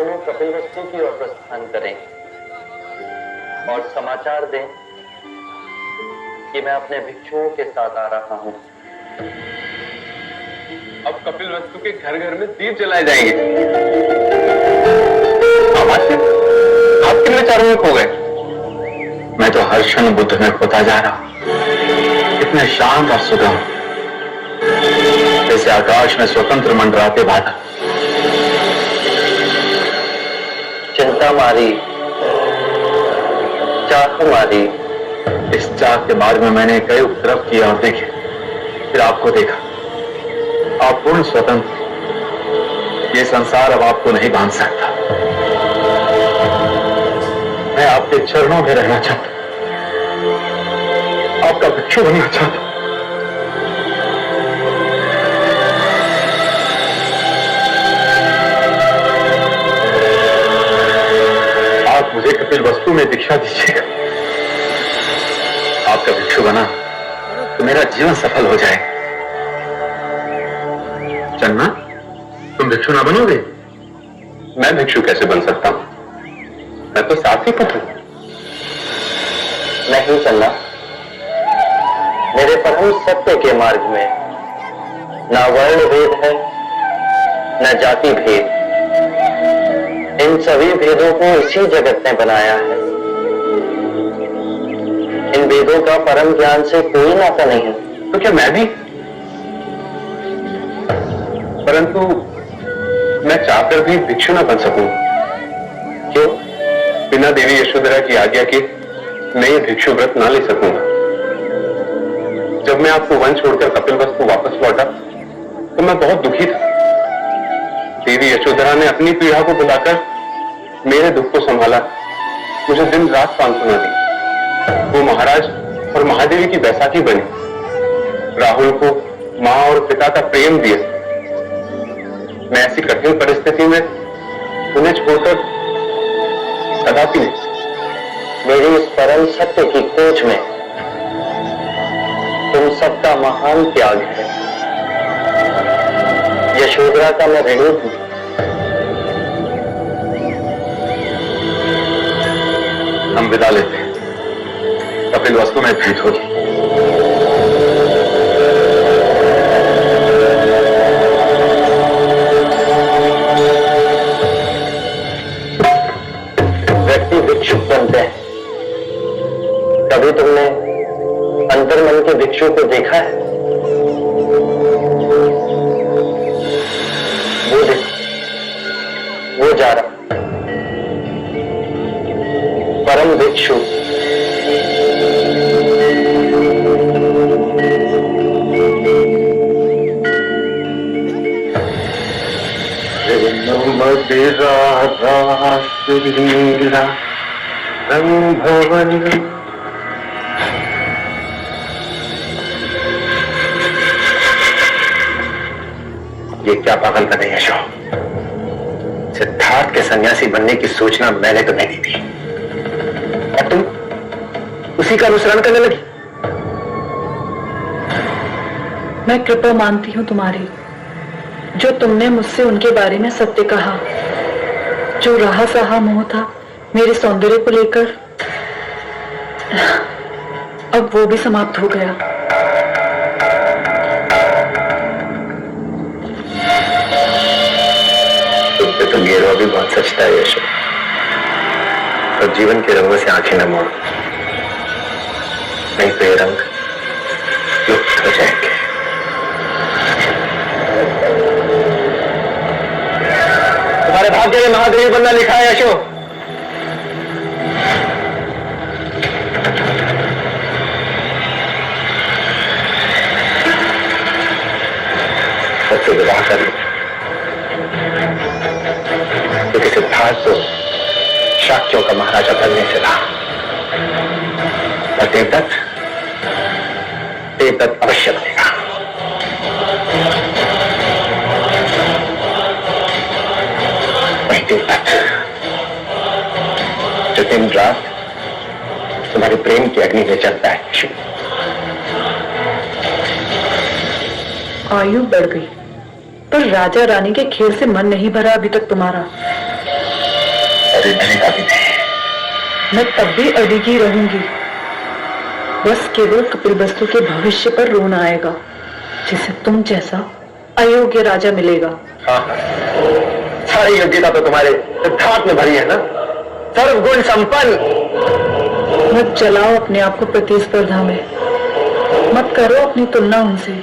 दोनों कपिलवस्तु की ओर प्रस्थान करें और समाचार दें कि मैं अपने भिक्षुओं के साथ आ रहा हूं। अब कपिलवस्तु के घर घर में दीप जलाए जाएंगे। आप किन विचारों में खो गए? मैं तो हर क्षण बुद्ध में खोता जा रहा हूं। इतने शांत और सुगम, जैसे आकाश में स्वतंत्र मंडराते बादल। चिंता मारी, चाह मारी। इस चाह के मार्ग में मैंने कई उपद्रव किए और देखे, फिर आपको देखा। आप पूर्ण स्वतंत्र। ये संसार अब आपको नहीं बांध सकता। मैं आपके चरणों में रहना चाहता, आपका भिक्षु बनना चाहता। आप मुझे कपिलवस्तु में दीक्षा दीजिएगा। आपका भिक्षु बना तो मेरा जीवन सफल हो जाएगा। चन्ना, तुम भिक्षु ना बनोगे? मैं भिक्षु कैसे बन सकता हूं? मैं तो साथी पुत्र हूं। नहीं चलना। मेरे परम सत्य के मार्ग में न वर्ण भेद है, न जाति भेद। इन सभी भेदों को इसी जगत ने बनाया है। इन भेदों का परम ज्ञान से कोई नाता नहीं है। तो क्या मैं भी? परंतु मैं चाहकर भी भिक्षु न बन सकूं। क्यों? बिना देवी यशोधरा की आज्ञा के मैं ये भिक्षु व्रत ना ले सकूंगा। जब मैं आपको वन छोड़कर कपिलवस्तु वापस लौटा तो मैं बहुत दुखी था। देवी यशोधरा ने अपनी पीड़ा को बुलाकर मेरे दुख को संभाला, मुझे दिन रात सांत्वना दी। वो महाराज और महादेवी की बैसाखी बनी। राहुल को मां और पिता का प्रेम दिया। मैं ऐसी कठिन परिस्थिति में उन्हें छोड़कर कदापि नहीं। मेरी इस परम सत्य की खोज में तुम सबका महान त्याग है। यशोधरा का मैं ऋणी हूं। हम विदा लेते हैं। कपिलवस्तु में भेंट होगी। व्यक्ति भिक्षुक बनते हैं। कभी तुमने अंतर्मन के भिक्षु को देखा है? वो देखो, वो जा रहा परम भिक्षु। मदिरा रासलीला रंग भवन। ये क्या पागलपन है यशो? सिद्धार्थ के सन्यासी बनने की सूचना मैंने तुम्हें दी थी और तुम उसी का अनुसरण करने लगी। मैं कृपा मानती हूं तुम्हारी, जो तुमने मुझसे उनके बारे में सत्य कहा। जो रहा सहा मोह था मेरे सौंदर्य को लेकर, अब वो भी समाप्त हो गया। तुम पे तो गेरवा भी बहुत सचता है यशो। तो जीवन के रंगों से आंखें न मोड़, नहीं तो ये रंग लुप्त हो जाएंगे। तुम्हारे भाग्य में महादेवी बनना लिखा है यशो। सबसे विवाह कर लो, क्योंकि सिद्धार्थ तो शाक्यों का महाराजा बनने चला। और देवदत्त अवश्य बनेगा। जो दिन रात तुम्हारे प्रेम की अग्नि में चलता है। आयु बढ़ गई पर राजा रानी के खेल से मन नहीं भरा अभी तक तुम्हारा। कभी मिलेगा भी नहीं। मैं तब भी अडिगी रहूंगी। बस केवल कपिल वस्तु के भविष्य पर रोना आएगा, जिसे तुम जैसा अयोग्य राजा मिलेगा। हाँ, सारी योग्यता तो तुम्हारे सिद्धार्थ में भरी है ना, सर्वगुण संपन्न। मत जलाओ अपने आप को प्रतिस्पर्धा में, मत करो अपनी तुलना उनसे।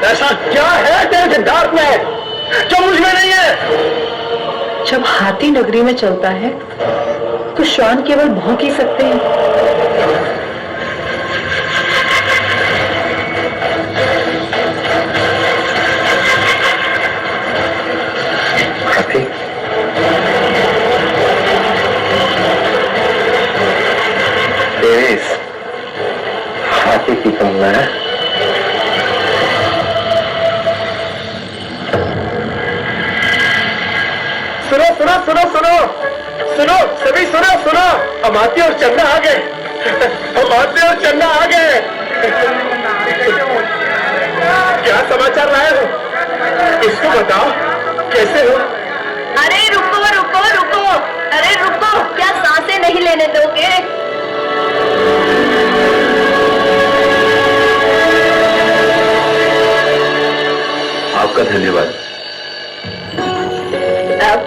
ऐसा क्या है तेरे सिद्धार्थ में जो मुझ में नहीं है? जब हाथी नगरी में चलता है तो श्वान केवल भौंक ही सकते हैं। हाथी तेरे इस हाथी की तुलना है। सुनो सुनो सुनो सुनो सुनो, सभी सुनो सुनो, अमात्य और चन्ना आ गए। अमात्य और चन्ना आ गए। क्या समाचार लाए हो? इसको बताओ, कैसे हो? अरे रुको रुको रुको, अरे रुको, क्या सांसें नहीं लेने दोगे? आपका धन्यवाद। अब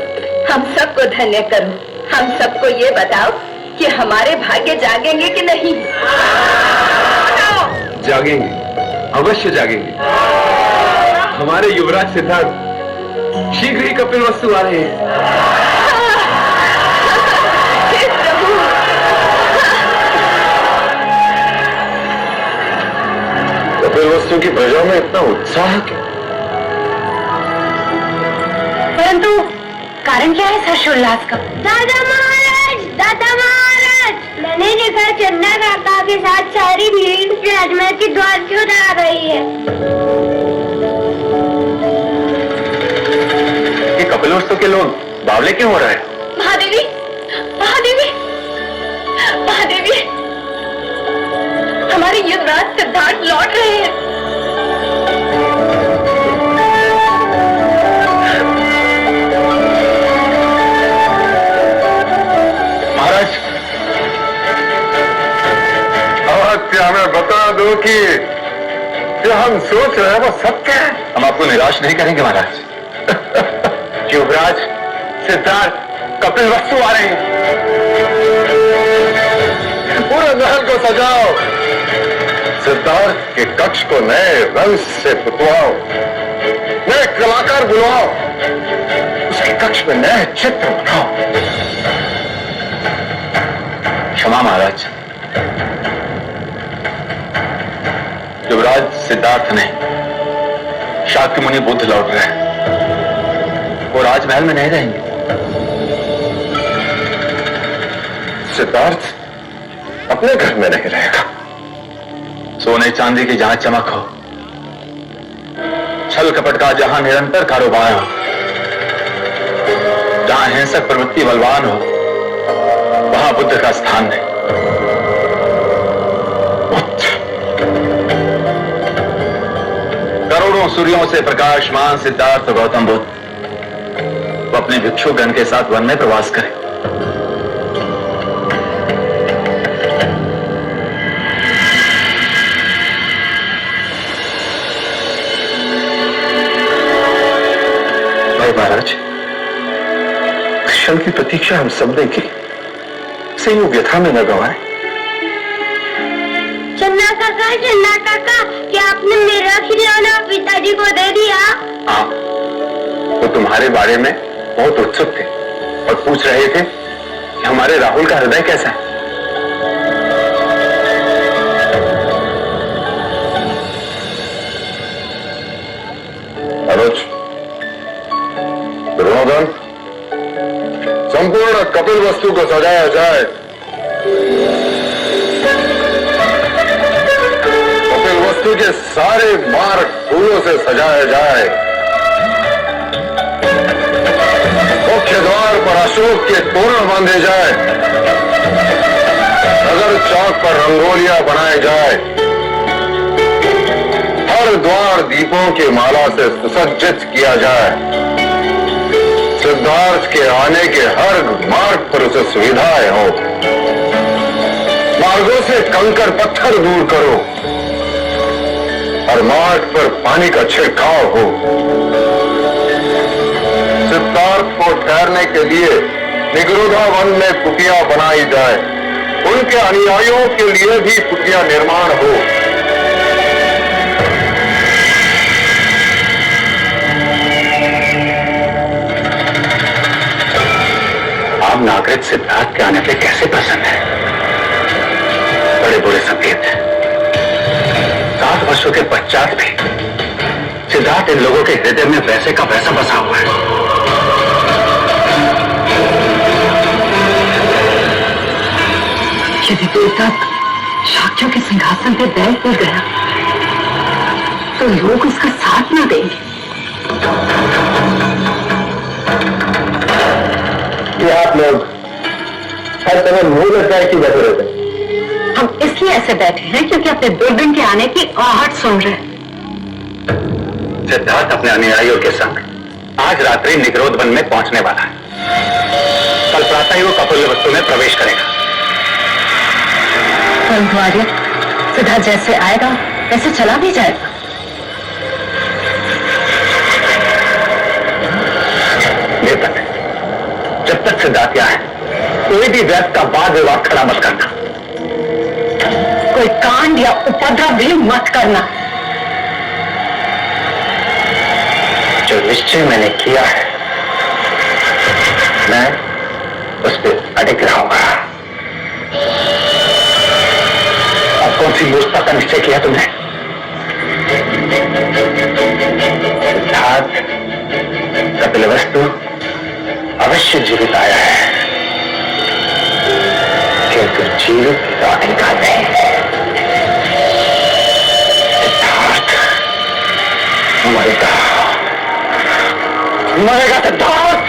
हम सबको धन्य करो। हम सबको ये बताओ कि हमारे भाग्य जागेंगे कि नहीं? जागेंगे, अवश्य जागेंगे। हमारे युवराज सिद्धार्थ शीघ्र ही कपिल वस्तु आ रहे हैं। हे प्रभु, कपिल वस्तु की प्रजा में इतना उत्साह क्यों? परंतु कारण क्या है हर्षोल्लास का? दादा महाराज, मैंने देखा चन्ना काका के साथ सारी भीड़ राजमहल के द्वार की ओर आ रही है। ये कपिल वस्तु के लोग बावले क्यों हो रहे हैं? महादेवी, महादेवी, महादेवी, हमारे युवराज सिद्धार्थ लौट रहे हैं। महाराज, क्या मैं बता दूं कि जो हम सोच रहे हैं वो सत्य है? हम आपको निराश नहीं करेंगे महाराज। युवराज सिद्धार्थ कपिल वस्तु आ रहे हैं। पूरे महल को सजाओ, सिद्धार्थ के कक्ष को नए रंग से पुतवाओ, नए कलाकार बुलाओ, उसके कक्ष में नए चित्र बनाओ। क्षमा महाराज, युवराज सिद्धार्थ नहीं, शाक्य मुनि बुद्ध लौट रहे हैं। वो राजमहल में नहीं रहेंगे। सिद्धार्थ अपने घर में नहीं रहेगा। सोने चांदी की जहां चमक हो, छल कपट का जहां निरंतर कारोबार हो, जहां हिंसक प्रवृत्ति बलवान हो, वहां बुद्ध का स्थान नहीं। करोड़ों सूर्यों से प्रकाशमान सिद्धार्थ गौतम बुद्ध वो अपने भिक्षुगण के साथ वन में प्रवास करें। भाई महाराज, क्षण की प्रतीक्षा हम सब ने की, से यूं व्यथा में न गवाए। चन्ना काका, क्या आपने मेरा खिलौना पिताजी को दे दिया? हाँ, वो तुम्हारे बारे में बहुत उत्सुक थे और पूछ रहे थे कि हमारे राहुल का हृदय कैसा है। अनुज, दुर्योधन, संपूर्ण कपिल वस्तु को सजाया जाए। कपिल वस्तु के सारे मार्ग फूलों से सजाए जाए। मुख्य द्वार पर अशोक के तोरण बांधे जाए। नगर चौक पर रंगोलियां बनाए जाए। हर द्वार दीपों की माला से सुसज्जित किया जाए। सिद्धार्थ के आने के हर मार्ग पर उसे सुविधाएं हो। मार्गों से कंकड़ पत्थर दूर करो, हर मार्ग पर पानी का छिड़काव हो। सिद्धार्थ को ठहरने के लिए निगरोधा वन में कुटिया बनाई जाए, उनके अनुयायियों के लिए भी कुटिया निर्माण हो। आप नागरिक सिद्धार्थ के आने पे कैसे प्रसन्न है? बड़े बुरे संकेत हैं। 7 वर्षों के पश्चात भी सिद्धार्थ इन लोगों के हृदय में वैसे का वैसा बसा हुआ है। यदि देवता शाक्यों के सिंहासन पर बैठ कर गया तो लोग उसका साथ न देंगे। ये आप लोग हर समय मुंह लटकाए क्यों बैठे रहते हैं? हम इसलिए ऐसे बैठे हैं क्योंकि अपने दुर्दिन के आने की आहट सुन रहे हैं। सिद्धार्थ अपने अनुयायियों के संग आज रात्रि निगरोध वन में पहुंचने वाला है। कल प्रातः ही वो कपिलवस्तु में प्रवेश करेगा। परंतु आर्य, सिद्धार्थ जैसे आएगा वैसे चला भी जाएगा। देवता, जब तक सिद्धार्थ आए कोई भी व्यर्थ का वाद विवाद खड़ा मत करना। कोई कांड या उपद्रव भी मत करना। जो निश्चय मैंने किया है मैं उस पर अडिग रहूंगा। अब कौन सी मूर्खता का निश्चय किया तुमने? सिद्धार्थ कपिलवस्तु अवश्य जीवित आया है, किंतु जीवित लौटेगा नहीं। सिद्धार्थ मरेगा, मरेगा सिद्धार्थ,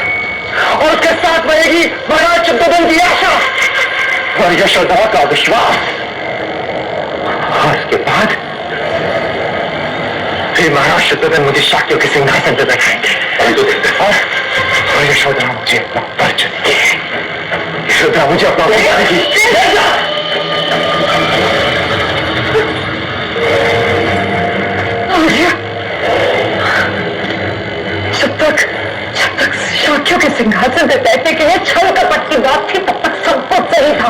और उसके साथ मरेगी महाराज शुद्धोधन की आशा और यशोधरा का विश्वास। और उसके बाद फिर महाराज शुद्धोधन मुझे शाक्यों के सिंहासन पर बैठाएंगे और यशोधरा मुझे अपना पर चुनेगी। यशोधरा मुझे अपना पर चुनेगी। जब तक शाक्यों के सिंहासन पर बैठने के लिए छल कपट की बात थी तब तक सब कुछ सही था।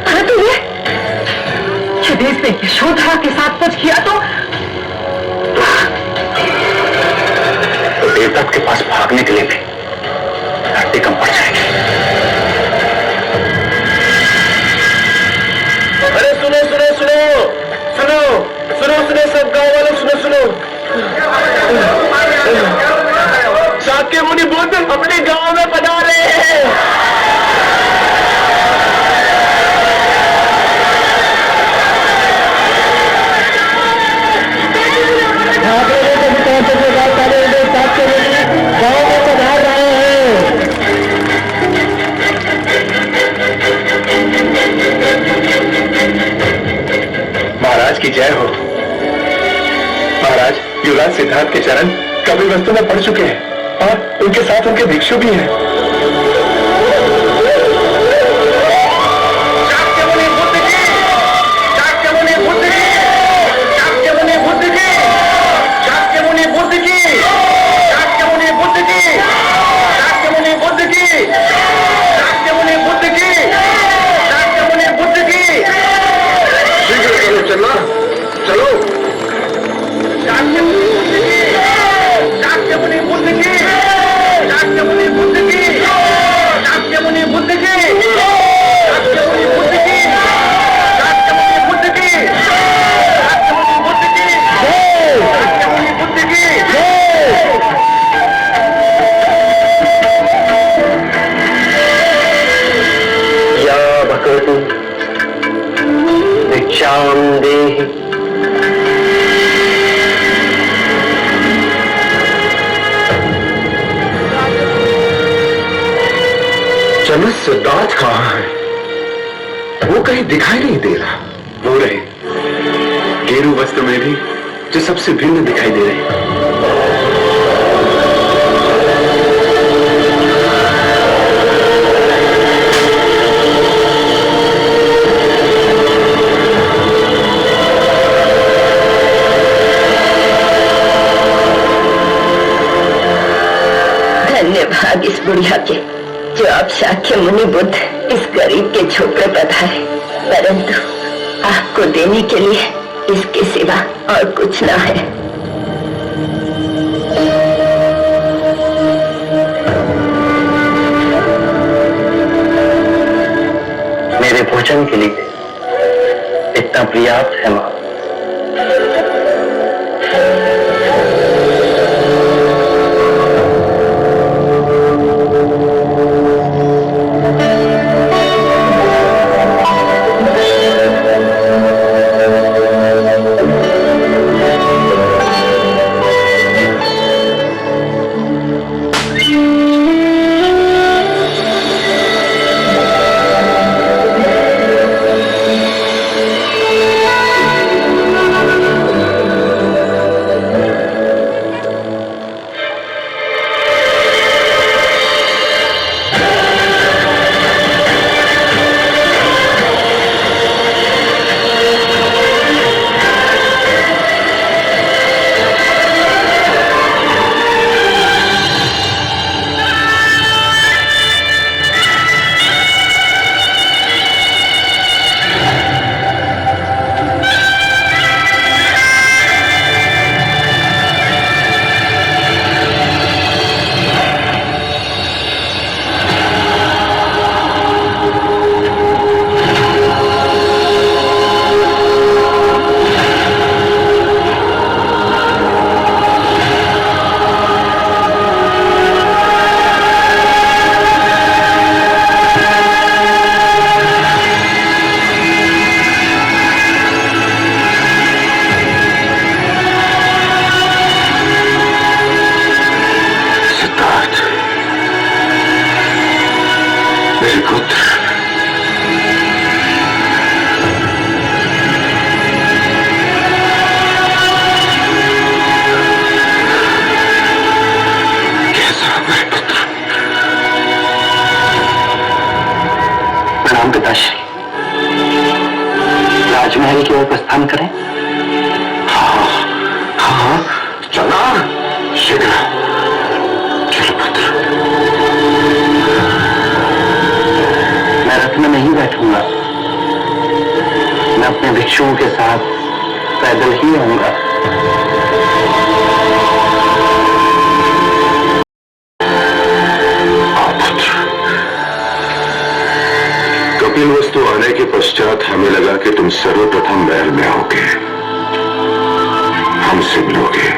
परंतु यदि इसने यशोधरा के साथ कुछ किया तो देवदत्त के पास भागने के लिए भी धरती कम पड़ जाएगी। अरे सुनो सुनो सुनो सुनो सुनो सुनो सब गांव वाले सुनो सुनो। शाक्य मुनि बुद्ध अपने गांव में पधारे हैं। गांव में पधार रहे हैं। महाराज की जय हो। महाराज, युवराज सिद्धार्थ के चरण कपिलवस्तु में पड़ चुके हैं और उनके साथ उनके भिक्षु भी हैं। चलना चलो। शाक्य मुनि बुद्ध की, शाक्य मुनि बुद्ध की, शाक्य मुनि बुद्ध की, शाक्य मुनि बुद्ध की, शाक्य मुनि बुद्ध की, शाक्य मुनि बुद्ध की, शाक्य मुनि बुद्ध की। या भगवतु भिक्षाम देहि। चलो सिद्धार्थ कहाँ है? वो कहीं दिखाई नहीं दे रहा। वो रहे गेरू वस्त्र में भी जो सबसे भिन्न दिखाई दे रहे। भाग इस बुढ़िया के जो आप शाक्य मुनि बुद्ध इस गरीब के झोपड़े पर आए, परंतु आपको देने के लिए इसके सिवा और कुछ ना है। मेरे भोजन के लिए इतना पर्याप्त है मां। पिताश्री, राजमहल की ओर प्रस्थान करें? हाँ हाँ, चला शीघ्र। चलो पुत्र। मैं रथ में नहीं बैठूंगा, मैं अपने भिक्षुओं के साथ पैदल ही आऊंगा। कपिल वस्तु आने के पश्चात हमें लगा कि तुम सर्वप्रथम महल में आओगे, हमसे मिलोगे।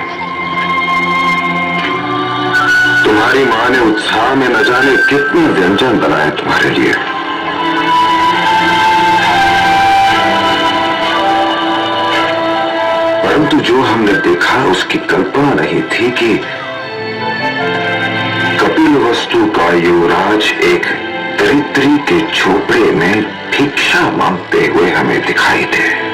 तुम्हारी मां ने उत्साह में न जाने कितने व्यंजन बनाए तुम्हारे लिए। परंतु जो हमने देखा उसकी कल्पना नहीं थी कि कपिल वस्तु का युवराज एक दरिद्री के झोपड़े में भिक्षा मांगते हुए हमें दिखाई दे।